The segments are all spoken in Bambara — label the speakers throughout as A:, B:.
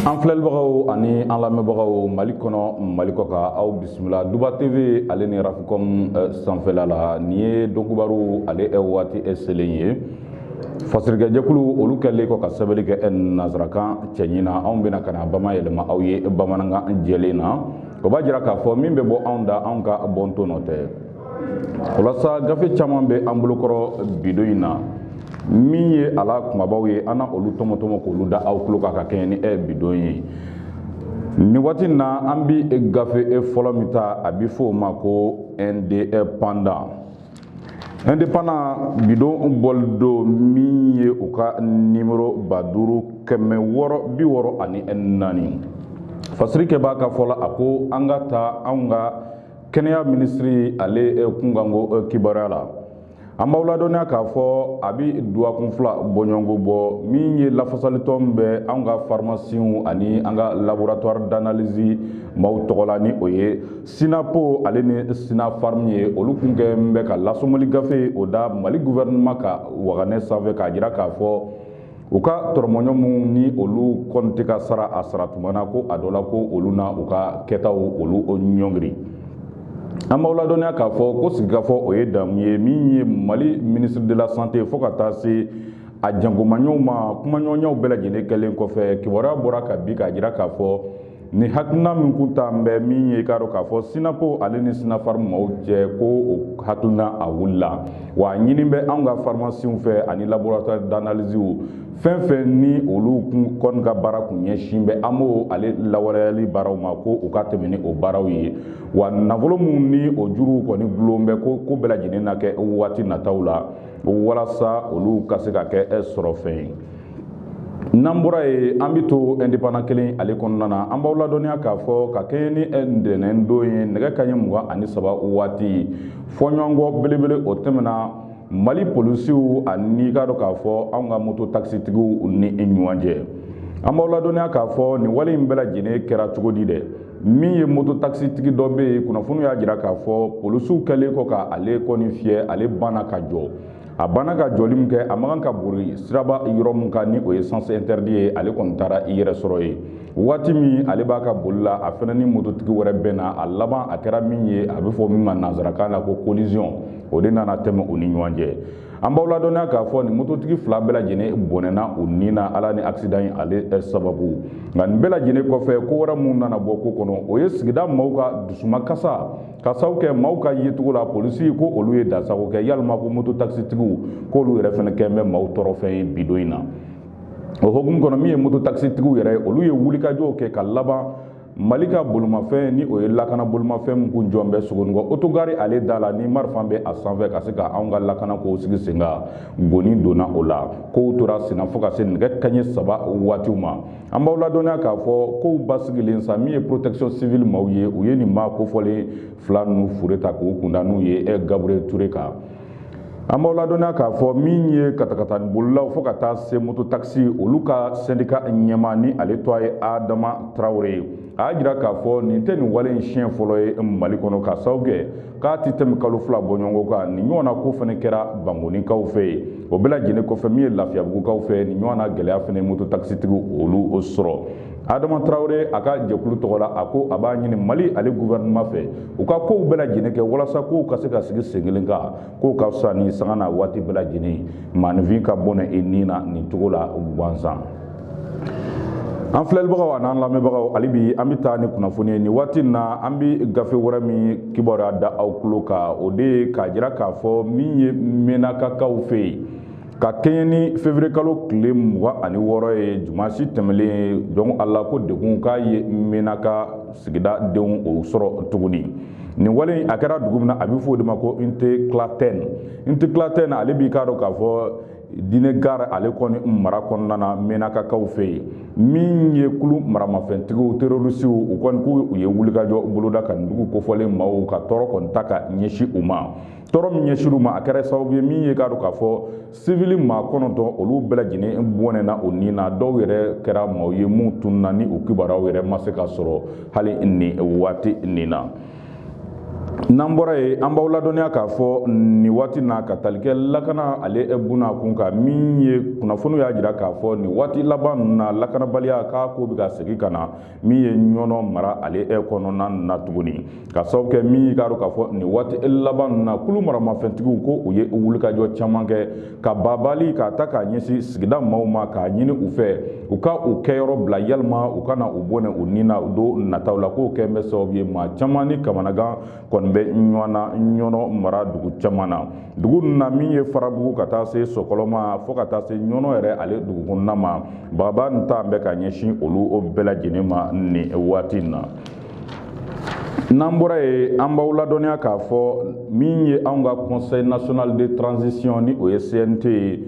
A: An filɛlibagaw ani an lamɛnbagaw Mali kɔnɔ Mali kɔ kan aw bisimila Duba TV ale ni Rafucom sanfɛla la ni ye Donkibaru ale waati selen ye fasirikɛjɛkulu olu kɛlen kɔ ka sɛbɛnni kɛ nanzarakan cɛɲi na anw bɛna ka na bamayɛlɛma aw ye bamanankan jɛlen na o b'a jira k'a fɔ min bɛ bɔ anw da anw ka bɔnto nɔ tɛ walasa gafe caman bɛ an bolokɔrɔ bidon in na min ye ala kumabaw ye an na olu tɔmɔtɔmɔ k'olu da aw tulo kan ka kɛɲɛ ni bidon ye ni waati na an bi gafe fɔlɔ min ta a bi fɔ o ma ko indépendant bidon bɔli don min ye u ka nimero 5664 fasirikɛ b'a ka fɔla a ko an ka taa anw ka kɛnɛya minisiri ale kunkanko kibaruya la an b'aw ladɔnniya k'a fɔ a bi duwakun fila bɔɲɔgɔnko bɔ min ye lafasalitɔn bɛ an ka pharmaciens ani an ka laboratoire d'analyse maaw tɔgɔ la ni o ye Sinapo ale ni Sinapharm ye olu kun kɛn bɛ ka lasomali gafe o da Mali gouvernement ka waganɛ sanfɛ k'a jira k'a fɔ u ka tɔrɔmɔɲɔ minnu ni olu kɔni tɛ ka sara a sara tuma na ko a dɔ la ko olu na u ka kɛtaw olu ɲɔngiri. An b'aw ladɔnniya k'a fɔ ko sigikafɔ o ye damu ye min ye Mali ministre de la santé fo ka taa se a jangomaɲɔw ma kumaɲɔgɔnyaw bɛɛ lajɛlen kɛlen kɔfɛ kibaruya bɔra ka bi k'a jira k'a fɔ ni hakilina min kun t'an bɛ min ye k'a dɔn k'a fɔ Sinapo ale ni Sinapharm maaw cɛ ko o hakilina a wulila wa ɲini bɛ an ka pharmaciens fɛ ani laboratoire d'analyse fɛn fɛn ni olu kɔni ka baara kun ɲɛsin bɛ an b'o ale lawaleyali baaraw ma ko u ka tɛmɛ ni o baaraw ye wa nafolo minnu ni o juruw kɔni gulon bɛ ko bɛɛ lajɛlen na kɛ waati nataw la walasa olu ka se ka kɛ sɔrɔ fɛn ye. N'an bɔra ye an bi to indépendant kelen ale kɔnɔna na an b'aw ladɔnniya k'a fɔ ka kɛɲɛ ni ntɛnɛndon ye nɛgɛ kanɲɛ 23 waati fɔɲɔgɔnkɔ belebele o tɛmɛna Mali polisiw ani k'a dɔn k'a fɔ anw ka moto taxitigiw ni ɲɔgɔn cɛ an b'aw ladɔnniya k'a fɔ nin wale in bɛɛ lajɛlen kɛra cogo di dɛ min ye moto taxitigi dɔ bɛ yen kunnafoni y'a jira k'a fɔ polisiw kɛlen kɔ ka ale kɔni fiyɛ ale banna ka jɔ a banna ka jɔli min kɛ a man kan ka bori siraba yɔrɔ min kan ni o ye sens interdit ye ale kɔni taara i yɛrɛ sɔrɔ ye waati min ale b'a ka boli la a fɛnɛ ni mototigi wɛrɛ bɛnna a laban a kɛra min ye a bɛ fɔ min ma nanzarakan na ko collision o de nana tɛmɛ u ni ɲɔgɔn cɛ an b'aw ladɔnniya k'a fɔ nin mototigi fila bɛɛ lajɛlen bɔnɛna u ni na ala ni accident in ale sababu nka nin bɛɛ lajɛlen kɔfɛ ko wɛrɛ mun nana bɔ ko kɔnɔ o ye sigida maaw ka dusumakasa ka sababu kɛ maaw ka yecogo la polisi ko olu ye dansago kɛ yalima ko moto taxitigiw k'olu yɛrɛ fɛnɛ kɛn bɛ maaw tɔɔrɔ fɛn ye bidon in na o hokumu kɔnɔ min ye moto taxitigiw yɛrɛ olu ye wulikajɔw kɛ ka laban Mali ka bolomafɛn ni o ye lakana bolomafɛn min kun jɔn bɛ Sogonikɔ autogare ale da la ni marifan bɛ a sanfɛ ka se ka anw ka lakana kow sigi sen kan goni donna o la kow tora senna fo ka se nɛgɛ kanɲɛ 3 waatiw ma an b'aw ladɔnniya k'a fɔ kow basigilen sa min ye protection civile maaw ye u ye nin maa kofɔlen fila ninnu fure ta k'u kunda n'u ye Gabriel Touré kan an b'aw ladɔnniya k'a fɔ min ye katakatani bolilaw fo ka taa se moto taxi olu ka syndicat ɲɛma ni ale tɔgɔ ye Adama Traoré a y'a jira k'a fɔ nin tɛ nin wale in siɲɛ fɔlɔ ye Mali kɔnɔ ka sababu kɛ k'a ti tɛmɛ kalo 2 bɔɲɔgɔnko kan nin ɲɔgɔnna ko fɛnɛ kɛra Bangonikaw fɛ yen o bɛɛ lajɛlen kɔfɛ min ye Lafiyabugukaw fɛ nin ɲɔgɔnna gɛlɛya fɛnɛ moto taxitigiw olu sɔrɔ Adama Traoré a ka jɛkulu tɔgɔ la a ko a b'a ɲini Mali ale gouvernement fɛ u ka kow bɛɛ lajɛlen kɛ walasa kow ka se ka sigi sen kelen kan kow ka fisa ni sanga na waati bɛɛ lajɛlen maanifin ka bɔnɛ i ni na nin cogo la gansan an filɛlibagaw ani an lamɛnbagaw hali bi an bɛ taa ni kunnafoni ye nin waati na an bɛ gafe wɛrɛ min kibaruya da aw tulo kan o de ye k'a jira k'a fɔ min ye Menakakaw fɛ yen ka kɛɲɛ ni février kalo tile 26 ye jumasi tɛmɛlen donc ala ko degun k'a ye Menaka sigida denw o sɔrɔ tuguni nin wale in a kɛra dugu min na a bɛ fɔ o de ma ko Unité Claten ale b'i k'a dɔn k'a fɔ Dinɛ Gare ale kɔni mara kɔnɔna na Menakakaw fɛ yen min ye kulu maramafɛntigiw terrorisiw u kɔni k'u ye wulikajɔ boloda ka nin dugu kofɔlen maaw ka tɔɔrɔ kɔni ta ka ɲɛsin u ma tɔɔrɔ min ɲɛsin u ma a kɛra sababu ye min ye k'a dɔn k'a fɔ civil maa 9 olu bɛɛ lajɛlen bɔnɛna o ni na dɔw yɛrɛ kɛra maaw ye mun tununa ni u kibaruyaw yɛrɛ ma se ka sɔrɔ hali ni waati nin na n'an bɔra yen an b'aw ladɔnniya k'a fɔ nin waati n'a ka tali kɛ lakana ale buna kun kan min ye kunnafoniw y'a jira k'a fɔ nin waati laban ninnu na lakanabaliya k'a ko bɛ ka segin ka na min ye ɲɔnɔ mara ale kɔnɔna na tuguni ka sababu kɛ min k'a dɔn k'a fɔ nin waati laban ninnu na kulu maramafɛntigiw ko u ye wulikajɔ caman kɛ ka babali k'a ta k'a ɲɛsin sigida maaw ma k'a ɲini u fɛ u ka u kɛyɔrɔ bila yalima u kana u bɔ u ni na don nataw la k'o kɛ bɛ sababu ye maa caman ni kamanagan kɔni bɛ ɲɔnɔ mara dugu caman na dugu ninnu na min ye Farabugu ka taa se Sokɔlɔma fo ka taa se ɲɔnɔ yɛrɛ ale dugu kɔnɔna ma bagaba nin ta bɛ ka ɲɛsin olu bɛɛ lajɛlen ma nin waati in na. N'an bɔra yen an b'aw ladɔnniya k'a fɔ min ye anw ka Conseil national de transition ni o ye CNT ye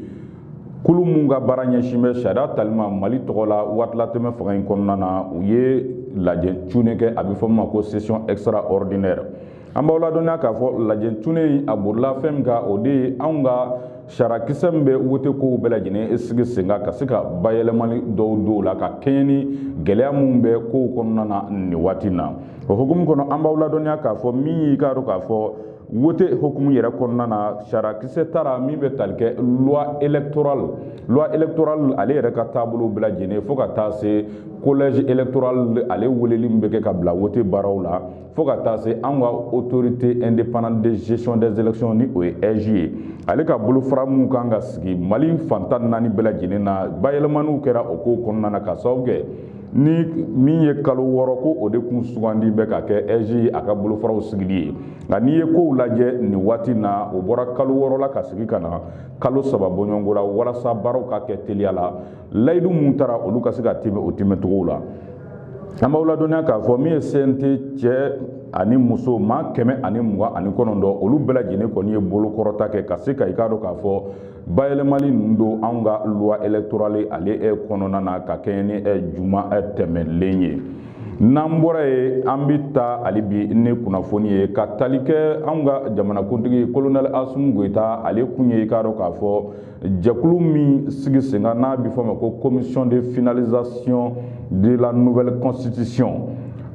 A: kulu mun ka baara ɲɛsin bɛ sariya tali ma Mali tɔgɔ la waati latɛmɛ fanga in kɔnɔna na u ye lajɛ cunne kɛ a bɛ fɔ min ma ko session extraordinaire. An b'aw ladɔnniya k'a fɔ lajɛ cunne in a bolila fɛn min kan o de ye anw ka sarakisɛ min bɛ wote kow bɛɛ lajɛlen sigi sen kan ka se ka bayɛlɛmali dɔw don o la ka kɛɲɛ ni gɛlɛya minnu bɛ kow kɔnɔna na nin waati in na. O hukumu kɔnɔ an b'aw ladɔnniya k'a fɔ min y'i k'a dɔn k'a fɔ wote hukumu yɛrɛ kɔnɔna na sarakisɛ tara min bɛ tali kɛ loi électorale ale yɛrɛ ka taabolo bɛɛ lajɛlen fo ka taa se collège électoral ale weleli min bɛ kɛ ka bila wote baaraw la fo ka taa se an ka autorité indépendante de gestion des élections ni o ye EJ ye ale ka bolofara mun kan ka sigi Mali fantan naani bɛɛ lajɛlen na bayɛlɛmaniw kɛra o ko kɔnɔna na ka sababu kɛ ni min ye kalo 6 ko o de kun sugandi bɛ ka kɛ EJ a ka bolofaraw sigili ye nka n'i ye kow lajɛ nin waati na o bɔra kalo 6 la ka sigi ka na kalo 3 bɔɲɔgɔnko la walasa baaraw ka kɛ teliya la layidu mun taara olu ka se ka tɛmɛ o tɛmɛcogow la. An b'aw ladɔnniya k'a fɔ min ye CNT cɛ ani muso maa 129 olu bɛɛ lajɛlen kɔni ye bolokɔrɔta kɛ ka se ka i k'a dɔn k'a fɔ bayɛlɛmali ninnu don anw ka loi électorale ale kɔnɔna na ka kɛɲɛ ni juma tɛmɛlen ye. N'an bɔra yen an bɛ taa hali bi ni kunnafoni ye ka tali kɛ anw ka jamanakuntigi colonel Assimi Goïta ale kun ye i k'a dɔn k'a fɔ jɛkulu min sigi sen kan n'a bɛ fɔ o ma ko commission de finalisation de la nouvelle constitution.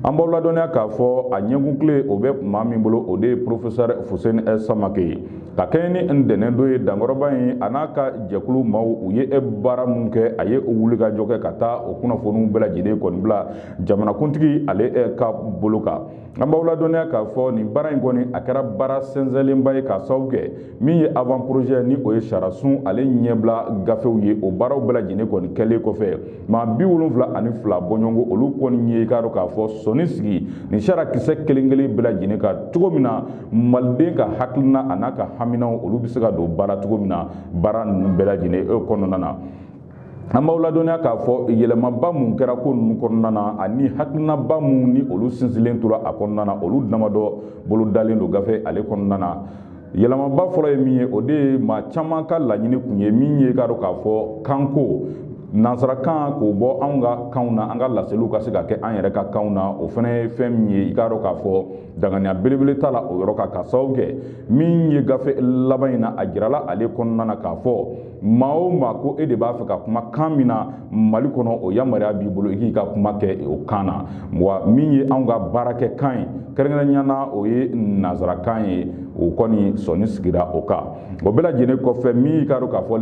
A: An b'aw ladɔnniya k'a fɔ a ɲɛkun tile o bɛ maa min bolo o de ye professeur Fuseni Samake ye ka kɛɲɛ ni ntɛnɛn don ye dankɔrɔba in a n'a ka jɛkulu maaw u ye baara mun kɛ a ye o wulikajɔ kɛ ka taa o kunnafoniw bɛɛ lajɛlen kɔni bila jamanakuntigi ale ka bolo kan. An b'aw ladɔnniya k'a fɔ nin baara in kɔni a kɛra baara sɛnsɛnlenba ye k'a sababu kɛ min ye avant projet ni o ye sariyasun ale ɲɛbila gafew ye o baaraw bɛɛ lajɛlen kɔni kɛlen kɔfɛ maa 72 bɔɲɔgɔnko olu kɔni ye i k'a dɔn k'a fɔ sɔnni sigi nin sarakisɛ kelen kelen bɛɛ lajɛlen kan cogo min na maliden ka hakilina a n'a ka haminaw olu bɛ se ka don baara cogo min na baara ninnu bɛɛ lajɛlen kɔnɔna na. An b'aw ladɔnniya k'a fɔ yɛlɛmaba mun kɛra ko ninnu kɔnɔna na ani hakilinaba mun ni olu sinsilen tora a kɔnɔna na olu damadɔ bolo dalen don gafe ale kɔnɔna na. Yɛlɛmaba fɔlɔ ye min ye o de ye maa caman ka laɲini kun ye min ye k'a dɔn k'a fɔ kanko nansarakan k'o bɔ anw ka kanw na an ka laseliw ka se ka kɛ an yɛrɛ ka kanw na o fana ye fɛn min ye i k'a dɔn k'a fɔ danganiya belebele t'a la o yɔrɔ kan ka sababu kɛ min ye gafe laban in na a jirala ale kɔnɔna na k'a fɔ maa o maa ko e de b'a fɛ ka kuma kan min na Mali kɔnɔ o yamaruya b'i bolo i k'i ka kuma kɛ o kan na wa min ye anw ka baarakɛ kan ye kɛrɛnkɛrɛnnenya na o ye nansarakan ye o kɔni sɔnni sigira o kan. O bɛɛ lajɛlen kɔfɛ min y'i k'a dɔn k'a fɔ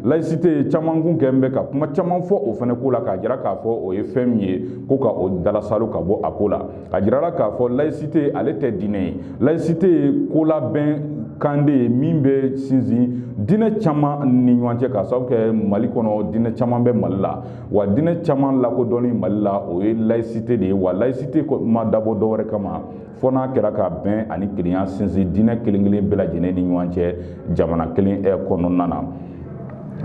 A: laïcité caman kun kɛ bɛ ka kuma caman fɔ o fana ko la k'a jira k'a fɔ o ye fɛn min ye ko ka o dalasalu ka bɔ a ko la a jirala k'a fɔ laïcité ale tɛ diinɛ ye laïcité ye ko labɛn kan de ye min bɛ sinsin diinɛ caman ni ɲɔgɔn cɛ k'a sababu kɛ Mali kɔnɔ diinɛ caman bɛ Mali la wa diinɛ caman lakodɔnni Mali la o ye laïcité de ye wa laïcité ma dabɔ dɔwɛrɛ kama fɔ n'a kɛra ka bɛn ani kelenya sinsin diinɛ kelen kelen bɛɛ lajɛlen ni ɲɔgɔn cɛ jamana kelen kɔnɔna na.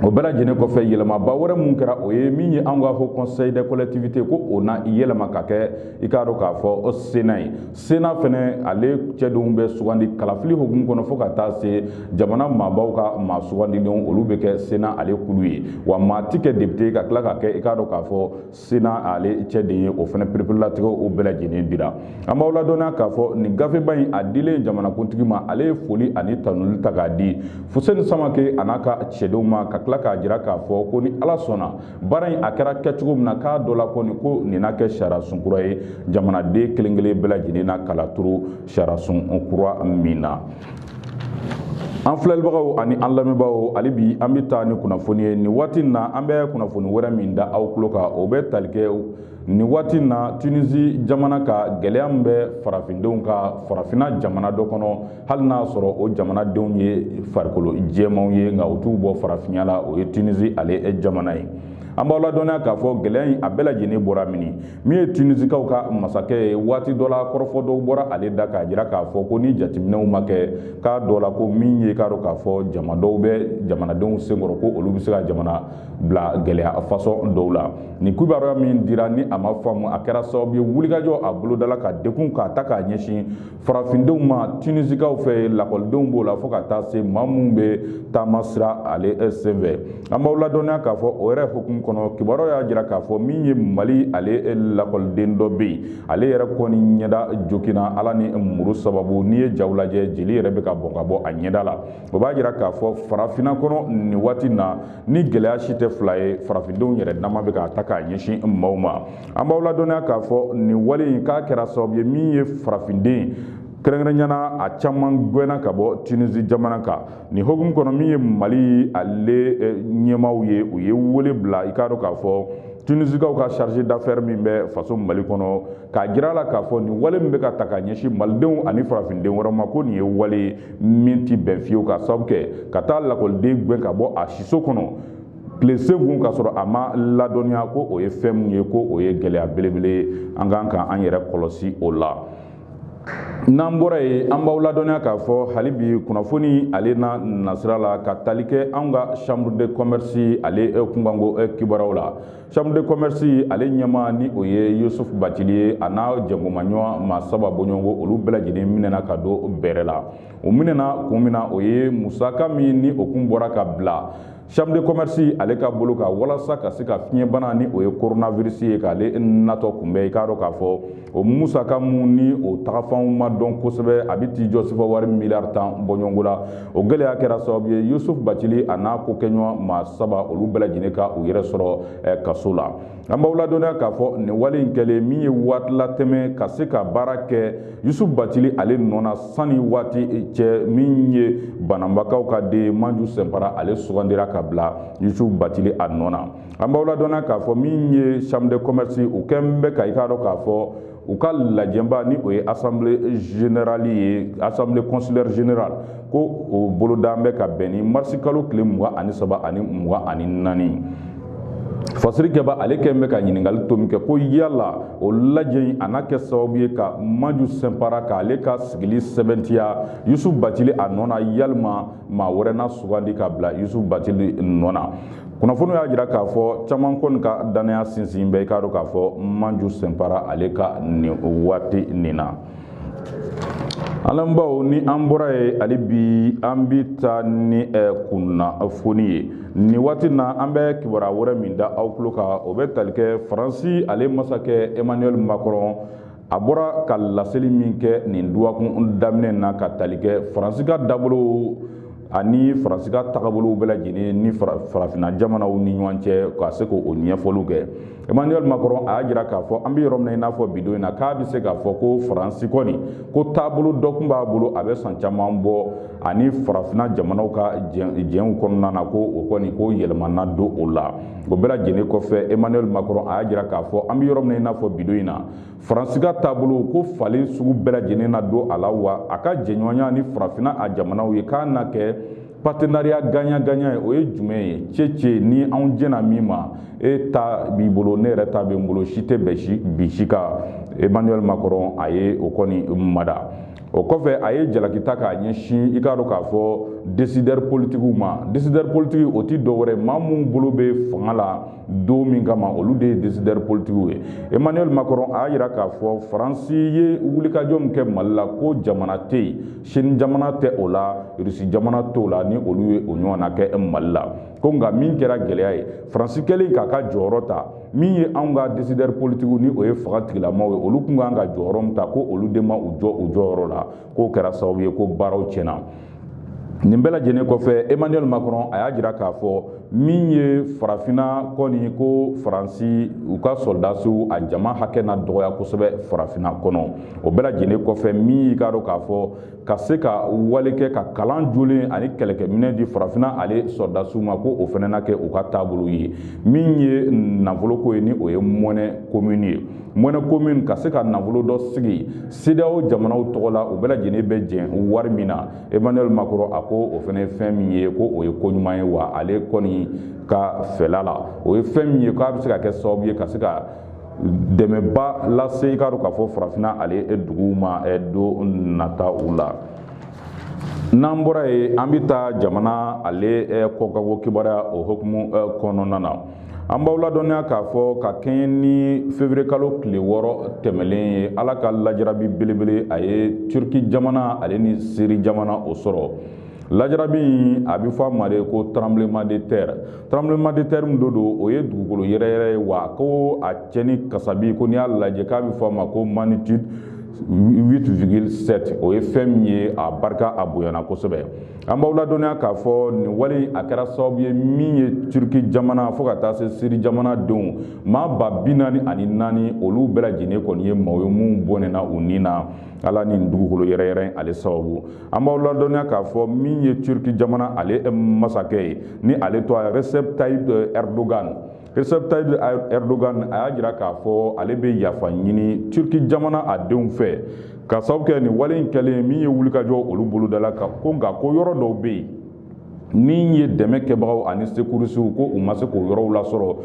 A: O bɛɛ lajɛlen kɔfɛ yɛlɛmaba wɛrɛ mun kɛra o ye min ye anw ka Haut Conseil des collectivités ko o na yɛlɛma ka kɛ i k'a dɔn k'a fɔ Sénat ye Sénat fɛnɛ ale cɛdenw bɛ sugandi kalafili hukumu kɔnɔ fo ka taa se jamana maabaw ka maa sugandilenw olu bɛ kɛ Sénat ale kulu ye wa maa ti kɛ député ka tila ka kɛ i k'a dɔn k'a fɔ Sénat ale cɛden ye o fɛnɛ pereperelatigɛ o bɛɛ lajɛlen dira. An b'aw ladɔnniya k'a fɔ nin gafeba in a dilen jamanakuntigi ma ale ye foli ani tanuli ta k'a di Fuseni Samake a n'a ka cɛdenw ma ka tila k'a jira k'a fɔ ko ni ala sɔnna baara in a kɛra kɛcogo min na k'a dɔ la ko nin na kɛ sariya sun kura ye jamanaden kelen kelen bɛɛ lajɛlen na kala turu sariya sun kura min na. An filɛlibagaw ani an lamɛnbagaw hali bi an bɛ taa ni kunnafoni ye nin waati in na an bɛ kunnafoni wɛrɛ min da aw tulo kan o bɛ tali kɛ nin waati in na Tunisie jamana ka gɛlɛya min bɛ farafindenw ka farafinna jamana dɔ kɔnɔ hali n'a sɔrɔ o jamanadenw ye farikolo jɛmanw ye nka u t'u bɔ farafinya la o ye Tunisie ale jamana ye. An b'aw ladɔnniya k'a fɔ gɛlɛya in a bɛɛ lajɛlen bɔra min ye Tunisikaw ka masakɛ ye waati dɔ la kɔrɔfɔ dɔw bɔra ale da k'a jira k'a fɔ ko ni jateminɛw ma kɛ k'a dɔ la ko min ye k'a dɔn k'a fɔ jama dɔw bɛ jamanadenw senkɔrɔ ko olu bɛ se ka jamana bila gɛlɛya fasɔn dɔw la. Nin kibaruya min dira ni a ma faamu a kɛra sababu ye wulikajɔ a bolodala ka dekun k'a ta k'a ɲɛsin farafindenw ma Tunisikaw fɛ lakɔlidenw b'o la fo ka taa se maa minnu bɛ taama sira ale senfɛ. An b'aw ladɔnniya k'a fɔ o yɛrɛ hukumu kɔnɔ kibaruya y'a jira k'a fɔ min ye Mali ale lakɔliden dɔ bɛ yen ale yɛrɛ kɔni ɲɛda jokina ala ni muru sababu n'i ye jaw lajɛ jeli yɛrɛ bɛ ka bɔn ka bɔ a ɲɛda la o b'a jira k'a fɔ farafinna kɔnɔ nin waati na ni gɛlɛya si tɛ fila ye farafindenw yɛrɛ dama bɛ k'a ta k'a ɲɛsin maaw ma. An b'aw ladɔnniya k'a fɔ nin wale in k'a kɛra sababu ye min ye farafinden kɛrɛnkɛrɛnyana a caman gwɛnna ka bɔ Tunisie jamana kan. Nin hukumu kɔnɔ min ye Mali ale ɲɛmaaw ye u ye wele bila i k'a dɔn k'a fɔ Tunisikaw ka chargé d'affaires min bɛ faso Mali kɔnɔ k'a jira la k'a fɔ nin wale min bɛ ka ta ka ɲɛsin malidenw ani farafinden wɛrɛw ma ko nin ye wale min ti bɛn fiyewu ka sababu kɛ ka taa lakɔliden gɛn ka bɔ a siso kɔnɔ tile senkun k'a sɔrɔ a ma ladɔnniya ko o ye fɛn min ye ko o ye gɛlɛya belebele ye an kan ka an yɛrɛ kɔlɔsi o la. N'an bɔra yen an b'aw ladɔnniya k'a fɔ hali bi kunnafoni ale na nasira la ka tali kɛ an ka chambre de commerce ale kunkanko kibaruyaw la. Chambre de commerce ale ɲɛmaa ni o ye Yusufu Bacili ye a n'a jɛngɔmaɲɔgɔn maa saba bɔɲɔgɔnko olu bɛɛ lajɛlen minɛna ka don bɛrɛ la. O minɛna kun min na o ye musaka min ni o kun bɔra ka bila chambre de commerce ale ka bolo kan walasa ka se ka fiɲɛbana ni o ye coronavirus ye k'ale natɔ kunbɛn i k'a dɔn k'a fɔ o musaka mun ni o tagafanw ma dɔn kosɛbɛ a bɛ t'i jɔ sifa wari miliyari 10 bɔɲɔgɔnko la o gɛlɛya kɛra sababu ye Yusufu Bacili a n'a ko kɛɲɔgɔn maa saba olu bɛɛ lajɛlen ka u yɛrɛ sɔrɔ kaso la. An b'aw ladɔnniya k'a fɔ nin wale in kɛlen min ye waati latɛmɛ ka se ka baara kɛ Yusufu Bacili ale nɔ na sanni waati cɛ min ye banabakaw ka den Manju Sɛnpara ale sugandira ka bila Yusufu Bacili a nɔ na. An b'aw ladɔnniya k'a fɔ min ye chambre de commerce u kɛn bɛ ka i k'a dɔn k'a fɔ u ka lajɛnba ni o ye assemblée générale ye assemblée consulaire générale ko o boloda bɛ ka bɛn ni mars kalo tile 23 ani 24. Fasirikɛba ale kɛn bɛ ka ɲininkali to min kɛ ko yala o lajɛ in a n'a kɛ sababu ye ka Manju Sɛnpara k'ale ka sigili sɛbɛntiya Yusufu Bacili a nɔ na yalima maa wɛrɛ na sugandi ka bila Yusufu Bacili nɔ na. Kunnafoni y'a jira k'a fɔ caman kɔni ka danaya sinsin bɛ i k'a dɔn k'a fɔ Manju Sɛnpara ale ka nin waati nin na. An lamɛnbaaw ni an bɔra ye hali bi an bɛ taa ni kunnafoni ye. Nin waati na an bɛ kibaruya wɛrɛ min da aw tulo kan o bɛ tali kɛ Faransi ale masakɛ Emmanuel Macron a bɔra ka laseli min kɛ nin duwakun daminɛ na ka tali kɛ Faransi ka dabolo ani Faransi ka tagabolow bɛɛ lajɛlen ni farafinna jamanaw ni ɲɔgɔn cɛ ka se k'o ɲɛfɔliw kɛ. Emmanuel Macron a y'a jira k'a fɔ an bɛ yɔrɔ min na i n'a fɔ bidon in na k'a bɛ se k'a fɔ ko Faransi kɔni ko taabolo dɔ tun b'a bolo a bɛ san caman bɔ ani farafinna jamanaw ka jɛnw kɔnɔna na ko o kɔni ko yɛlɛmana don o la. O bɛɛ lajɛlen kɔfɛ Emmanuel Macron a y'a jira k'a fɔ an bɛ yɔrɔ min na i n'a fɔ bidon in na Faransi ka taabolo ko falen sugu bɛɛ lajɛlen na don a la wa a ka jɛɲɔgɔnya ni farafinna a jamanaw ye k'a na kɛ partenariat gagnant-gagnant ye o ye jumɛn ye cɛ ni anw jɛna min ma e ta b'i bolo ne yɛrɛ ta bɛ n bolo si tɛ bɛn bi si kan Emmanuel Macron a ye o kɔni mada. O kɔfɛ a ye jalaki ta k'a ɲɛsin i k'a dɔn k'a fɔ décideur politiques ma décideur politique o ti dɔwɛrɛ maa minnu bolo bɛ fanga la don min kama olu de ye décideur politiques ye. Emmanuel Macron a y'a jira k'a fɔ Faransi ye wulikajɔ min kɛ Mali la ko jamana tɛ yen Chine jamana tɛ o la Russie jamana t'o la ni olu ye o ɲɔgɔnna kɛ Mali la ko nka min kɛra gɛlɛya ye Faransi kɛlen k'a ka jɔyɔrɔ ta min ye anw ka décideur politiques ni o ye fanga tigilamaw ye olu tun kan ka jɔyɔrɔ min ta ko olu de ma u jɔ u jɔyɔrɔ la k'o kɛra sababu ye ko baaraw tiɲɛna. nin bɛɛ lajɛlen kɔfɛ Emmanuel Macron a y'a jira k'a fɔ min ye farafina kɔni ko Faransi u ka soldasiw a jama hakɛ na dɔgɔya kosɛbɛ farafina kɔnɔ o bɛɛ lajɛlen kɔfɛ min ka dɔn k'a fɔ ka se ka wale kɛ ka kalan jolen ani kɛlɛkɛminɛ di farafina ale soldasiw ma ko o fana na kɛ u ka taabolo ye min ye nafolo ko ye ni o ye monnaie commune ye monnaie commune ka se ka nafolo dɔ sigi CEDEAO jamanaw tɔgɔ la u bɛɛ lajɛlen bɛ jɛn wari min na Emmanuel Macron a ko o fana ye fɛn min ye ko o ye ko ɲuman ye wa ale kɔni ka fɛla la o ye fɛn min ye k'a bɛ se ka kɛ sababu ye ka se ka dɛmɛba lase i ka dɔn k'a fɔ farafina ale duguw ma don nataw la. N'an bɔra yen an bɛ taa jamana ale kɔkanko kibaruya o hukumu kɔnɔna na an b'aw ladɔnniya k'a fɔ ka kɛɲɛ ni février kalo tile 6 tɛmɛlen ye Ala ka lajarabi belebele a ye Turki jamana ale ni Syrie jamana o sɔrɔ lajarabi in a bɛ fɔ a ma de ko tremblement de terre min don o ye dugukolo yɛrɛyɛrɛ ye wa ko a cɛnni kasabi ko n'i y'a lajɛ k'a bɛ fɔ a ma ko magnitude 8,7 o ye fɛn min ye a barika a bonyana kosɛbɛ an b'aw ladɔnniya k'a fɔ nin wale a kɛra sababu ye min ye Turki jamana fo ka taa se Syrie jamana denw maa ba 44 olu bɛɛ lajɛlen kɔni ye maaw ye mun bɔnɛna u ni na Ala ni dugukolo yɛrɛyɛrɛ ale sababu an b'aw ladɔnniya k'a fɔ min ye Turki jamana ale masakɛ ye ni ale tɔgɔ Recep Tayyip Erdogan a y'a jira k'a fɔ ale bɛ yafa ɲini Turki jamana a denw fɛ ka sababu kɛ nin wale in kɛlen min ye wulikajɔ olu bolodala kan ko nka ko yɔrɔ dɔw bɛ yen min ye dɛmɛ kɛbagaw ani sekurisiw ko u ma se k'o yɔrɔw lasɔrɔ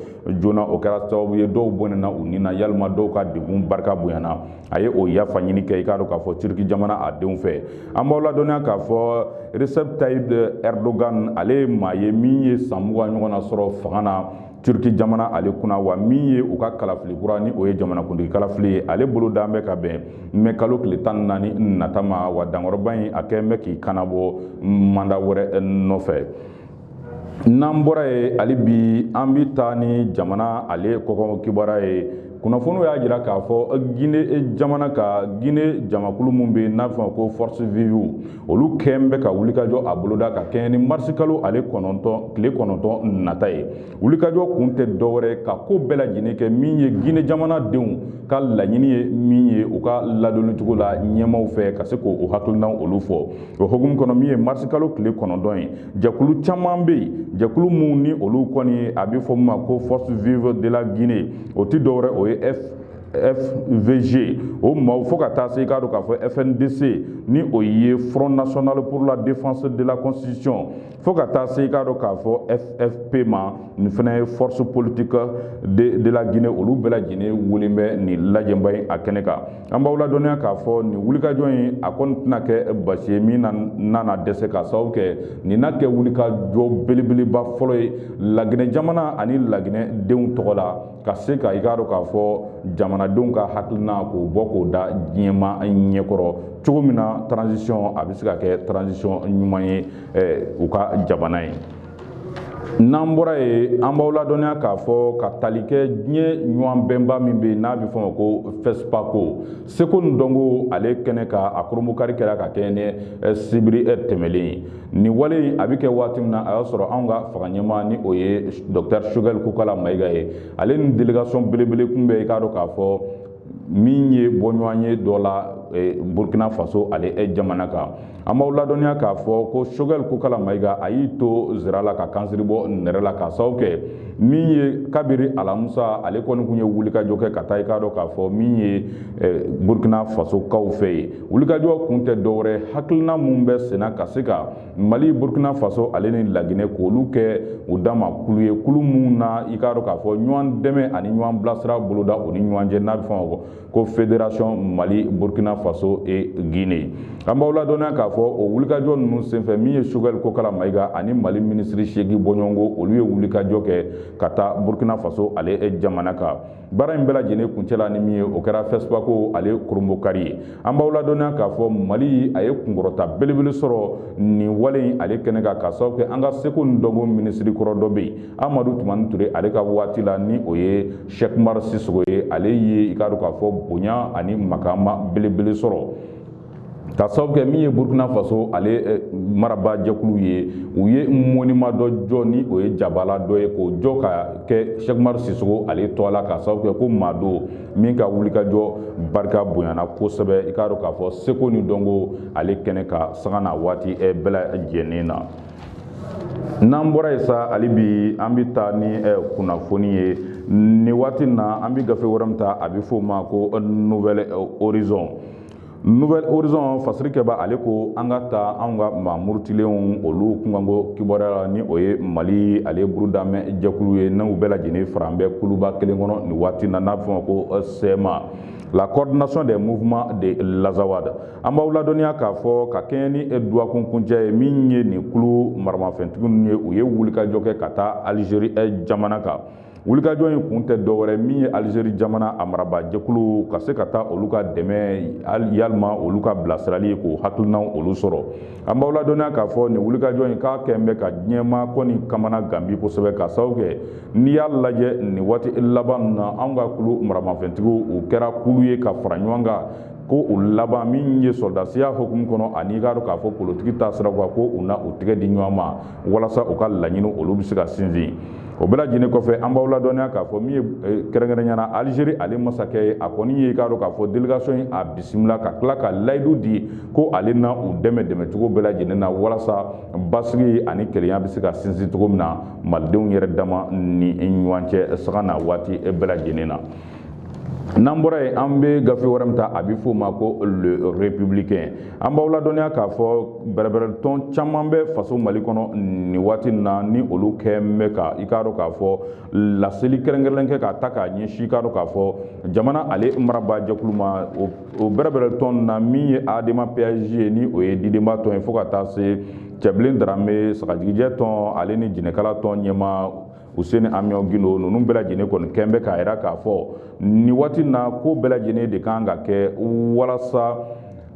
A: joona o kɛra sababu ye dɔw bɔnɛna u ni na yalima dɔw ka degun barika bonyana a ye o yafa ɲini kɛ i k'a dɔn k'a fɔ Turki jamana a denw fɛ an b'aw ladɔnniya k'a fɔ Recep Tayyip Erdogan ale ye maa ye min ye san 20 ɲɔgɔn na sɔrɔ fanga na Turki jamana ale kunna wa min ye u ka kalafili kura ni o ye jamanakuntigi kalafili ye ale bolo dalen bɛ ka bɛn mɛ kalo tile 14 nata ma wa dankɔrɔba in a kɛlen bɛ k'i kanabɔ manda wɛrɛ nɔfɛ n'an bɔra yen hali bi an bɛ taa ni jamana ale kɔkanko kibaruya ye kunnafoniw y'a jira k'a fɔ Guinée jamana ka Guinée jamakulu min bɛ yen n'a bɛ fɔ ko force vive olu kɛlen bɛ ka wulikajɔ a boloda ka kɛɲɛ ni mars kalo ale tile 9 nata ye wulikajɔ kun tɛ dɔwɛrɛ ye ka ko bɛɛ lajɛlen kɛ min ye Guinée jamana denw ka laɲini ye min ye u ka ladonni cogo la ɲɛmaw fɛ ka se k'o hakilinaw olu fɔ o hukumu kɔnɔ min ye mars kalo tile 9 ye jɛkulu caman bɛ yen jɛkulu minnu ni olu kɔni a bɛ fɔ min ma ko force vive de la Guinée o tɛ dɔwɛrɛ o ye FVG o maaw fo ka taa se i k'a dɔn k'a fɔ FNDC ni o ye Front National pour la Défense de la Constitution fo ka taa se i k'a dɔn k'a fɔ FFP ma nin fana ye force politique de la Guinée olu bɛɛ lajɛlen wele bɛ nin lajɛnba in a kɛnɛ kan an b'aw ladɔnniya k'a fɔ nin wulikajɔ in a kɔni tɛna kɛ basi ye min nana dɛsɛ ka sababu kɛ nin na kɛ wulikajɔ belebeleba fɔlɔ ye Laginɛ jamana ani Laginɛ denw tɔgɔ la ka se ka i k'a dɔn k'a fɔ jamanadenw ka hakilina k'o bɔ k'o da diɲɛma ɲɛkɔrɔ cogo min na transition a bɛ se ka kɛ transition ɲuman ye u ka jamana ye n'an bɔra yen an b'aw ladɔnniya k'a fɔ ka tali kɛ diɲɛ ɲɔgɔn bɛnba min bɛ yen n'a bɛ fɔ o ma ko FESPACO seko ni dɔnko ale kɛnɛ ka a kurumukari kɛra ka kɛ ni sibiri tɛmɛlen ye nin wale in a bɛ kɛ waati min na a y'a sɔrɔ anw ka fanga ɲɛmaa ni o ye Dr Choguel Kokala Mayiga ye ale ni délégation belebele kun bɛ i k'a dɔn k'a fɔ min ye bɔɲɔgɔn ye dɔ la Burkina Faso ale jamana kan an b'aw ladɔnniya k'a fɔ ko Choguel Kokala Mayiga a y'i to zira la ka kansiri bɔ nɛrɛ la ka sababu kɛ min ye kabiri alamusa ale kɔni kun ye wulikajɔ kɛ ka taa i k'a dɔn k'a fɔ min ye Burkina Faso kaw fɛ ye wulikajɔ kun tɛ dɔwɛrɛ hakilina mun bɛ senna ka se ka Mali Burkina Faso ale ni Laginɛ k'olu kɛ u dama kulu ye kulu mun na i k'a dɔn k'a fɔ ɲɔgɔn dɛmɛ ani ɲɔgɔn bilasira boloda o ni ɲɔgɔn cɛ n'a bɛ fɔ o ma ko Fédération Mali Burkina Faso et Guinée an b'aw ladɔnniya k'a fɔ o wulikajɔ ninnu senfɛ min ye Choguel Kokala Mayiga ani Mali ministre 8 bɔɲɔgɔnko olu ye wulikajɔ kɛ ka taa Burkina Faso ale jamana kan baara in bɛɛ lajɛlen kuncɛla ni min ye o kɛra FESPACO ale kurumukari ye an b'aw ladɔnniya k'a fɔ Mali a ye kunkɔrɔta belebele sɔrɔ nin wale in ale kɛnɛ kan ka sababu kɛ an ka seko ni dɔnko ministre kɔrɔ dɔ bɛ yen Amadou Toumani Touré ale ka waati la ni o ye Cheikh Oumar Sissoko ye ale ye i k'a dɔn k'a fɔ bonya ani makama belebele sɔrɔ ka sababu kɛ min ye Burkina Faso ale maraba jɛkulu ye u ye monument dɔ jɔ ni o ye jabala dɔ ye k'o jɔ ka kɛ Cheikh Umar Sissoco ale tɔgɔ la ka sababu kɛ ko maa don min ka wulikajɔ barika bonyana kosɛbɛ i k'a dɔn k'a fɔ seko ni dɔnko ale kɛnɛ ka sanga n'a waati bɛɛ lajɛlen na. N'an bɔra yen sa hali bi an bɛ taa ni kunnafoni ye nin waati na an bɛ gafe wɛrɛ min ta a bɛ f'o ma ko Nouvelle Horizon. Nouvelle Horizon fasirikɛba ale ko an ka taa an ka maa murutilenw olu kunkanko kibaruya la ni o ye Mali ale burudamɛ jɛkulu ye n'u bɛɛ lajɛlen fara an bɛ kuluba kelen kɔnɔ nin waati na n'a bɛ f'o ma ko CMA. La coordination des mouvements de l'Azawad. An b'aw ladɔnniya k'a fɔ ka kɛɲɛ ni duwakuncɛ ye min ye nin kulu maramafɛntigiw ye u ye wulikajɔ kɛ ka taa Algérie jamana kan. Wulikajɔ in kun tɛ dɔwɛrɛ min ye Algérie jamana a maraba jɛkulu ka se ka taa olu ka dɛmɛ yalima olu ka bilasirali k'o hakilinaw olu sɔrɔ. An b'aw ladɔnniya k'a fɔ nin wulikajɔ in k'a kɛn bɛ ka diɲɛma kɔni kamana ganbi kosɛbɛ ka sababu kɛ n'i y'a lajɛ nin waati laban na anw ka kulu maramafɛntigiw u kɛra kulu ye ka fara ɲɔgɔn kan ko u laban min ye soldasiya hukumu kɔnɔ ani k'a dɔn k'a fɔ politiki ta sira kan ko u na u tɛgɛ di ɲɔgɔn ma walasa u ka laɲini olu bɛ se ka sinsin. O bɛɛ lajɛlen kɔfɛ an b'aw ladɔnniya k'a fɔ min ye kɛrɛnkɛrɛnnenya la Algérie ale masakɛ ye a kɔni ye k'a dɔn k'a fɔ délégation in a bisimila ka tila ka layidu di ko ale na u dɛmɛ cogo bɛɛ lajɛlen na walasa basigi ani kelenya bɛ se ka sinsin cogo min na malidenw yɛrɛ dama ni ɲɔgɔn cɛ sanga n'a waati bɛɛ lajɛlen na. N'an bɔra yen an bɛ gafe wɛrɛ min ta a bɛ f'o ma ko le républicain. An b'aw ladɔnniya k'a fɔ bɛrɛbɛrɛtɔn caman bɛ faso Mali kɔnɔ nin waati na ni olu kɛn bɛ ka i k'a dɔn k'a fɔ laseli kɛrɛnkɛrɛnnen kɛ k'a ta k'a ɲɛsin i k'a dɔn k'a fɔ jamana ale maraba jɛkulu ma o bɛrɛbɛrɛtɔn na min ye Adema PAJ ye ni o ye Didenba tɔn ye fo ka taa se Cɛbilen Darame Sagajigijɛ tɔn ale ni Jinɛkala tɔn ɲɛma Useni Amion Gindo ninnu bɛɛ lajɛlen kɔni kɛn bɛ k'a jira k'a fɔ nin waati na ko bɛɛ lajɛlen de kan ka kɛ walasa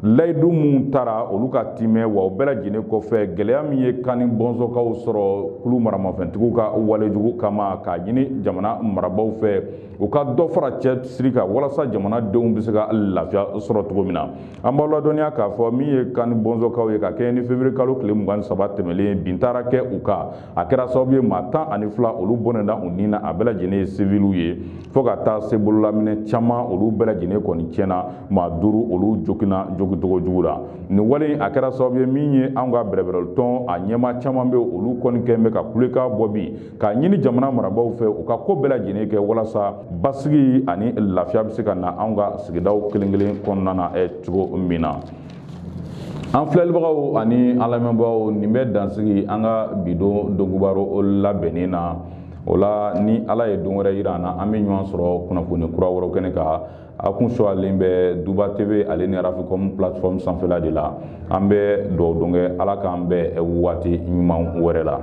A: layidu mun taara olu ka timɛ wa o bɛɛ lajɛlen kɔfɛ gɛlɛya min ye kan ni bɔnsɔnkaw sɔrɔ kulu maramafɛntigiw ka walejugu kama k'a ɲini jamana marabaw fɛ u ka dɔ fara cɛsiri kan walasa jamanadenw bɛ se ka lafiya sɔrɔ cogo min na. An b'aw ladɔnniya k'a fɔ min ye kan ni bɔnsɔnkaw ye ka kɛɲɛ ni février kalo tile 23 tɛmɛlen bin taara kɛ u kan a kɛra sababu ye maa 12 olu bɔnɛna u ni na a bɛɛ lajɛlen ye civiliw ye fo ka taa se bololaminɛ caman olu bɛɛ lajɛlen kɔni tiɲɛna maa 5 olu jogina jogotogo jugu la. Nin wale a kɛra sababu ye min ye an ka bɛrɛbɛrɛtɔn a ɲɛma caman bɛ olu kɔni kɛn bɛ ka kulekan bɔ bi k'a ɲini jamana marabaw fɛ u ka ko bɛɛ lajɛlen kɛ walasa basigi ani lafiya bɛ se ka na an ka sigidaw kelen kelen kɔnɔna na cogo min na. An filɛlibagaw ani an lamɛnbagaw nin bɛ dansigi an ka bidon dongubaro labɛnnen na o la ni Ala ye don wɛrɛ yira an na an bɛ ɲɔgɔn sɔrɔ kunnafoni kura wɛrɛw kɛnɛ kan a kun suwalen bɛ Duba TV ale ni Raficom plateforme sanfɛla de la an bɛ dugawu don kɛ Ala k'an bɛn waati ɲuman wɛrɛ la.